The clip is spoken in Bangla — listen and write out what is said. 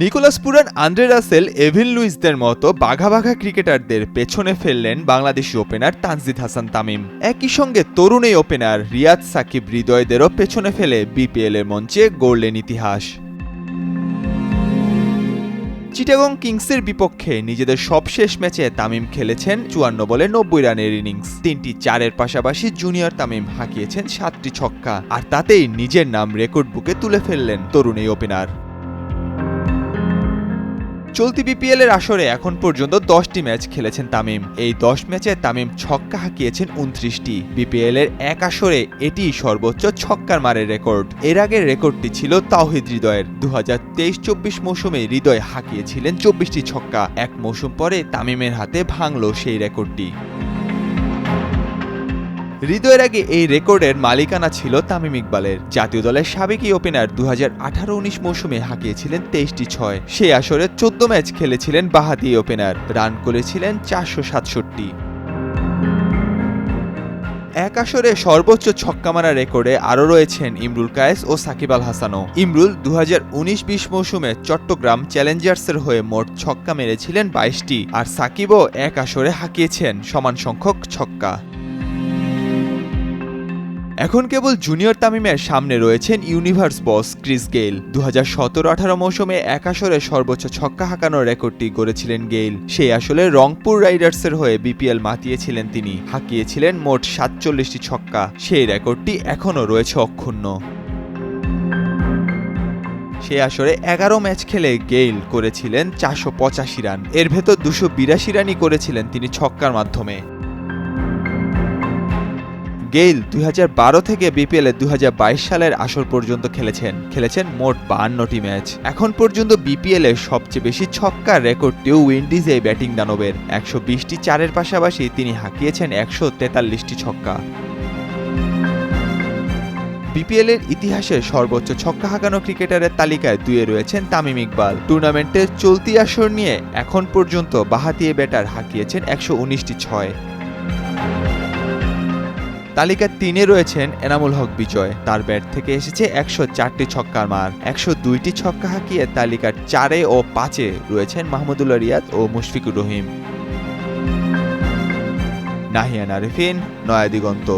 Nicholas Pooran, Andre Russell, Evin লুইসদের মতো বাঘা বাঘা ক্রিকেটারদের পেছনে ফেললেন বাংলাদেশি ওপেনার তানজিদ হাসান তামিম। একই সঙ্গে তরুণ এই ওপেনার রিয়াদ, সাকিব, হৃদয়দেরও পেছনে ফেলে বিপিএল এর মঞ্চে গড়লেন ইতিহাস। চিটাগং কিংসের বিপক্ষে নিজেদের সবশেষ ম্যাচে তামিম খেলেছেন 54 বলে 90 রানের ইনিংস। 3টি চারের পাশাপাশি জুনিয়র তামিম হাঁকিয়েছেন 7টি ছক্কা, আর তাতেই নিজের নাম রেকর্ড বুকে তুলে ফেললেন তরুণ এই ওপেনার। চলতি বিপিএল এর আসরে এখন পর্যন্ত 10টি ম্যাচ খেলেছেন তামিম। এই 10 ম্যাচে তামিম ছক্কা হাঁকিয়েছেন 29টি। বিপিএল এর এক আসরে এটিই সর্বোচ্চ ছক্কার মারের রেকর্ড। এর আগের রেকর্ডটি ছিল তাওহিদ হৃদয়ের। 2023-24 মৌসুমে হৃদয় হাঁকিয়েছিলেন 24টি ছক্কা। এক মৌসুম পরে তামিমের হাতে ভাঙল সেই রেকর্ডটি। হৃদয়ের আগে এই রেকর্ডের মালিকানা ছিল তামিম ইকবালের। জাতীয় দলের সাবেক এই ওপেনার 2018-19 মৌসুমে হাঁকিয়েছিলেন 23টি ছয়। সেই আসরে 14 ম্যাচ খেলেছিলেন বাঁহাতি ওপেনার, রান করেছিলেন 467। এক আসরে সর্বোচ্চ ছক্কা মারা রেকর্ডে আরও রয়েছেন ইমরুল কায়েস ও সাকিব আল হাসানও। ইমরুল 2019-20 মৌসুমে চট্টগ্রাম চ্যালেঞ্জার্সের হয়ে মোট ছক্কা মেরেছিলেন 22টি, আর সাকিবও এক আসরে হাঁকিয়েছেন সমান সংখ্যক ছক্কা। এখন কেবল জুনিয়র তামিমের সামনে রয়েছেন ইউনিভার্স বস ক্রিস গেইল। 2017-18 মৌসুমে এক আসরে সর্বোচ্চ ছক্কা হাঁকানোর রেকর্ডটি গড়েছিলেন গেইল। সেই আসলে রংপুর রাইডার্সের হয়ে বিপিএল মাতিয়েছিলেন তিনি, হাঁকিয়েছিলেন মোট 47টি ছক্কা। সেই রেকর্ডটি এখনও রয়েছে অক্ষুণ্ণ। সেই আসরে 11 ম্যাচ খেলে গেইল করেছিলেন 485 রান। এর ভেতর 282 রানই করেছিলেন তিনি ছক্কার মাধ্যমে। গেইল 2012 থেকে বিপিএল এর 2022 সালের আসর পর্যন্ত খেলেছেন মোট 52টি ম্যাচ। এখন পর্যন্ত বিপিএল এর সবচেয়ে বেশি ছক্কার রেকর্ডটিও উইন্ডিজে ব্যাটিং দানবের। 120টি চারের পাশাপাশি তিনি হাঁকিয়েছেন 143টি ছক্কা। বিপিএল এর ইতিহাসে সর্বোচ্চ ছক্কা হাঁকানো ক্রিকেটারের তালিকায় 2-এ রয়েছেন তামিম ইকবাল। টুর্নামেন্টের চলতি আসর নিয়ে এখন পর্যন্ত বাঁহাতি ব্যাটার হাঁকিয়েছেন 119টি ছয়। তালিকা 3-এ রয়েছেন এনামুল হক বিজয়। তার ব্যাট থেকে এসেছে 104টি ছক্কার মার। 102টি ছক্কা হাঁকিয়ে তালিকার 4-এ ও 5-এ রয়েছেন মাহমুদুল্লাহ রিয়াদ ও মুশফিকুর রহিম। নাহিয়ান আরিফিন, নয়া দিগন্ত।